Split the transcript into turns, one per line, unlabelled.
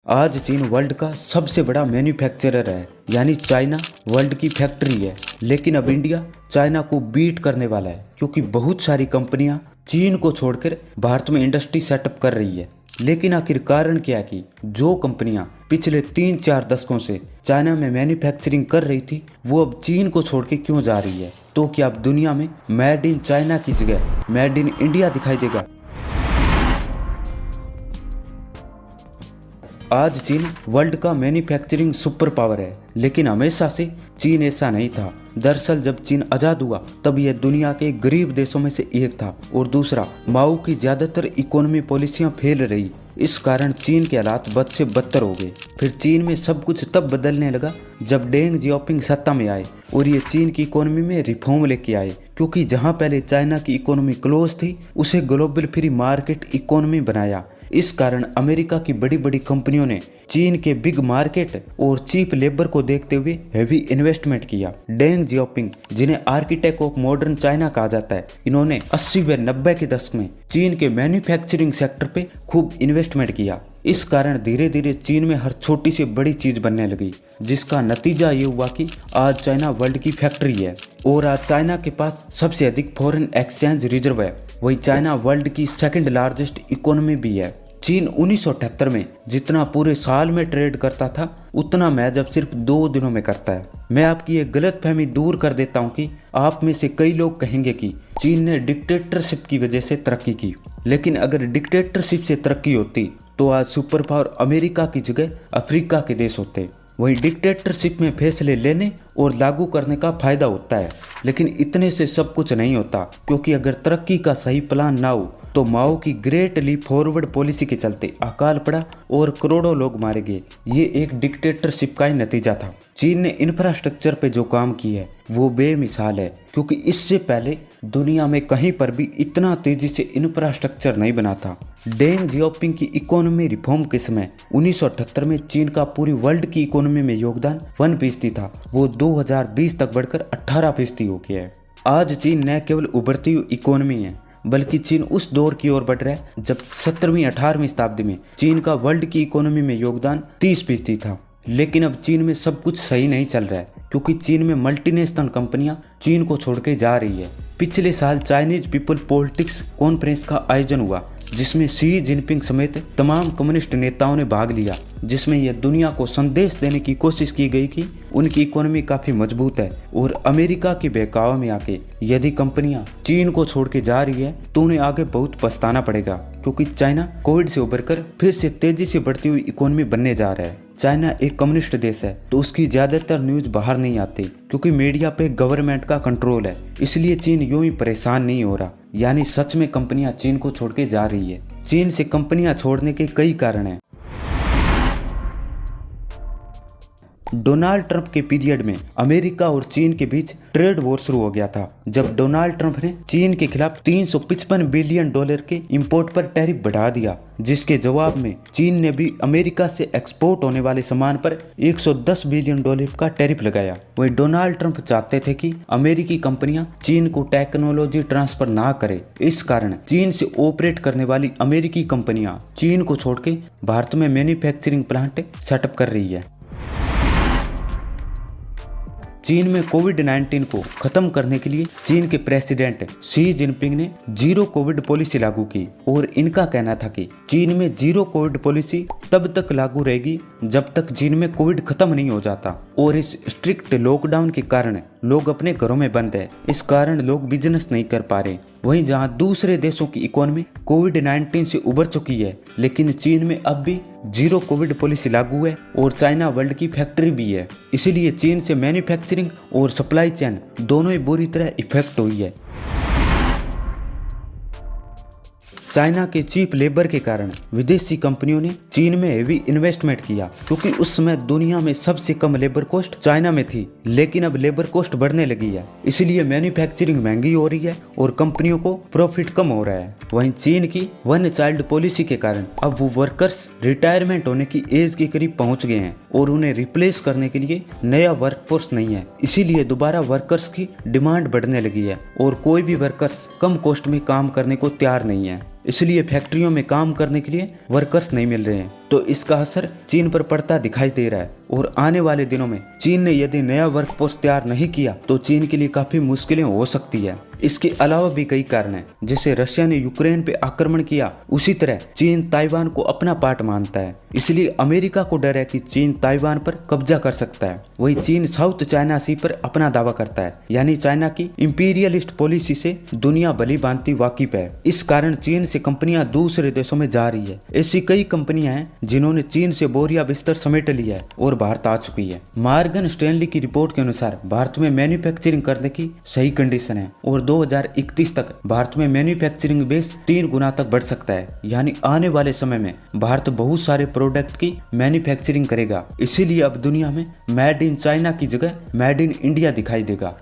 आज चीन वर्ल्ड का सबसे बड़ा मैन्युफैक्चरर है, यानी चाइना वर्ल्ड की फैक्ट्री है। लेकिन अब इंडिया चाइना को बीट करने वाला है, क्योंकि बहुत सारी कंपनियां चीन को छोड़कर भारत में इंडस्ट्री सेटअप कर रही है। लेकिन आखिर कारण क्या है कि जो कंपनियां पिछले 3-4 दशकों से चाइना में मैन्युफैक्चरिंग कर रही थी, वो अब चीन को छोड़ के क्यों जा रही है? तो क्या अब दुनिया में मेड इन चाइना की जगह मेड इन इंडिया दिखाई देगा? आज चीन वर्ल्ड का मैन्युफैक्चरिंग सुपर पावर है, लेकिन हमेशा से चीन ऐसा नहीं था। दरअसल जब चीन आज़ाद हुआ तब यह दुनिया के गरीब देशों में से एक था, और दूसरा माओ की ज़्यादातर इकोनॉमी पॉलिसियां फेल रही। इस कारण चीन के हालात बद से बदतर हो गए। फिर चीन में सब कुछ तब बदलने लगा जब डेंग जियाओपिंग सत्ता में आए और ये चीन की इकोनॉमी में रिफॉर्म लेके आए, क्योंकि जहाँ पहले चाइना की इकोनॉमी क्लोज थी उसे ग्लोबल फ्री मार्केट इकोनॉमी बनाया। इस कारण अमेरिका की बड़ी बड़ी कंपनियों ने चीन के बिग मार्केट और चीप लेबर को देखते हुए हैवी इन्वेस्टमेंट किया। डेंग जियाओपिंग, जिन्हें आर्किटेक्ट ऑफ मॉडर्न चाइना कहा जाता है, इन्होंने 80 व 90 के दशक में चीन के मैन्युफैक्चरिंग सेक्टर पे खूब इन्वेस्टमेंट किया। इस कारण धीरे धीरे चीन में हर छोटी से बड़ी चीज बनने लगी, जिसका नतीजा ये हुआ कि आज चाइना वर्ल्ड की फैक्ट्री है और आज चाइना के पास सबसे अधिक फॉरेन एक्सचेंज रिजर्व है। वही चाइना वर्ल्ड की सेकंड लार्जेस्ट इकोनॉमी भी है। चीन 1978 में जितना पूरे साल में ट्रेड करता था, उतना महज अब सिर्फ 2 दिनों में करता है। मैं आपकी ये गलतफहमी दूर कर देता हूँ कि आप में से कई लोग कहेंगे कि चीन ने डिक्टेटरशिप की वजह से तरक्की की, लेकिन अगर डिक्टेटरशिप से तरक्की होती तो आज सुपर पावर अमेरिका की जगह अफ्रीका के देश होते। वहीं डिक्टेटरशिप में फैसले लेने और लागू करने का फायदा होता है, लेकिन इतने से सब कुछ नहीं होता, क्योंकि अगर तरक्की का सही प्लान ना हो तो माओ की ग्रेट लीप फॉरवर्ड पॉलिसी के चलते अकाल पड़ा और करोड़ों लोग मारे गए। ये एक डिक्टेटरशिप का ही नतीजा था। चीन ने इंफ्रास्ट्रक्चर पे जो काम किया है वो बेमिसाल है, क्योंकि इससे पहले दुनिया में कहीं पर भी इतना तेजी से इंफ्रास्ट्रक्चर नहीं बना था। डेंग जियाओपिंग की इकोनॉमी रिफॉर्म के समय 1978 में चीन का पूरी वर्ल्ड की इकोनॉमी में योगदान 1% था, वो 2020 तक बढ़कर 18% हो गया है। आज चीन न केवल उभरती हुई इकोनॉमी है, बल्कि चीन उस दौर की ओर बढ़ रहा है जब 17वीं-18वीं शताब्दी में चीन का वर्ल्ड की इकोनॉमी में योगदान 30% था। लेकिन अब चीन में सब कुछ सही नहीं चल रहा है, क्योंकि चीन में मल्टीनेशनल कंपनियां चीन को छोड़ के जा रही है। पिछले साल चाइनीज पीपल पॉलिटिक्स कॉन्फ्रेंस का आयोजन हुआ, जिसमें शी जिनपिंग समेत तमाम कम्युनिस्ट नेताओं ने भाग लिया, जिसमें यह दुनिया को संदेश देने की कोशिश की गई कि उनकी इकोनॉमी काफी मजबूत है और अमेरिका के बहकावे में आके यदि कंपनियां चीन को छोड़ के जा रही है तो उन्हें आगे बहुत पछताना पड़ेगा, क्योंकि चाइना कोविड से उभरकर फिर से तेजी से बढ़ती हुई इकोनॉमी बनने जा रहा है। चाइना एक कम्युनिस्ट देश है, तो उसकी ज्यादातर न्यूज बाहर नहीं आती, क्योंकि मीडिया पे गवर्नमेंट का कंट्रोल है। इसलिए चीन यूं ही परेशान नहीं हो रहा, यानी सच में कंपनियां चीन को छोड़ के जा रही है। चीन से कंपनियां छोड़ने के कई कारण हैं। डोनाल्ड ट्रंप के पीरियड में अमेरिका और चीन के बीच ट्रेड वॉर शुरू हो गया था, जब डोनाल्ड ट्रंप ने चीन के खिलाफ $355 बिलियन के इंपोर्ट पर टैरिफ बढ़ा दिया, जिसके जवाब में चीन ने भी अमेरिका से एक्सपोर्ट होने वाले सामान पर $110 बिलियन का टैरिफ लगाया। वही डोनाल्ड ट्रंप चाहते थे कि अमेरिकी कंपनियां चीन को टेक्नोलॉजी ट्रांसफर ना करे। इस कारण चीन से ऑपरेट करने वाली अमेरिकी कंपनियां चीन को छोड़ के भारत में मैन्युफैक्चरिंग प्लांट सेटअप कर रही है। चीन में कोविड-19 को खत्म करने के लिए चीन के प्रेसिडेंट शी जिनपिंग ने जीरो कोविड पॉलिसी लागू की, और इनका कहना था कि चीन में जीरो कोविड पॉलिसी तब तक लागू रहेगी जब तक चीन में कोविड खत्म नहीं हो जाता। और इस स्ट्रिक्ट लॉकडाउन के कारण लोग अपने घरों में बंद है, इस कारण लोग बिजनेस नहीं कर पा रहे। वहीं जहां दूसरे देशों की इकोनॉमी कोविड-19 से उबर चुकी है, लेकिन चीन में अब भी जीरो कोविड पॉलिसी लागू है और चाइना वर्ल्ड की फैक्ट्री भी है। इसीलिए चीन से मैन्युफैक्चरिंग और सप्लाई चेन दोनों ही बुरी तरह इफेक्ट हुई है। चाइना के चीप लेबर के कारण विदेशी कंपनियों ने चीन में हेवी इन्वेस्टमेंट किया, क्योंकि उस समय दुनिया में सबसे कम लेबर कॉस्ट चाइना में थी। लेकिन अब लेबर कॉस्ट बढ़ने लगी है, इसलिए मैन्युफैक्चरिंग महंगी हो रही है और कंपनियों को प्रॉफिट कम हो रहा है। वहीं चीन की वन चाइल्ड पॉलिसी के कारण अब वो वर्कर्स रिटायरमेंट होने की एज के करीब पहुंच गए हैं और उन्हें रिप्लेस करने के लिए नया वर्कफोर्स नहीं है। इसीलिए दोबारा वर्कर्स की डिमांड बढ़ने लगी है और कोई भी वर्कर्स कम कॉस्ट में काम करने को तैयार नहीं है। इसलिए फैक्ट्रियों में काम करने के लिए वर्कर्स नहीं मिल रहे हैं। तो इसका असर चीन पर पड़ता दिखाई दे रहा है और आने वाले दिनों में चीन ने यदि नया वर्कफोर्स तैयार नहीं किया तो चीन के लिए काफी मुश्किलें हो सकती है। इसके अलावा भी कई कारण हैं, जैसे रशिया ने यूक्रेन पे आक्रमण किया, उसी तरह चीन ताइवान को अपना पार्ट मानता है। इसलिए अमेरिका को डर है कि चीन ताइवान पर कब्जा कर सकता है। वही चीन साउथ चाइना सी पर अपना दावा करता है, यानी चाइना की इंपीरियलिस्ट पॉलिसी से दुनिया भली भांति वाकिफ है। इस कारण चीन से कंपनियां दूसरे देशों में जा रही है। ऐसी कई कंपनियां हैं जिन्होंने चीन से बोरिया बिस्तर समेट लिया है और भारत आ चुकी है। मॉर्गन स्टैनली की रिपोर्ट के अनुसार भारत में मैन्युफैक्चरिंग करने की सही कंडीशन है और 2031 तक भारत में मैन्युफैक्चरिंग बेस 3 गुना तक बढ़ सकता है। यानी आने वाले समय में भारत बहुत सारे प्रोडक्ट की मैन्युफैक्चरिंग करेगा। इसीलिए अब दुनिया में मेड इन चाइना की जगह मेड इन इंडिया दिखाई देगा।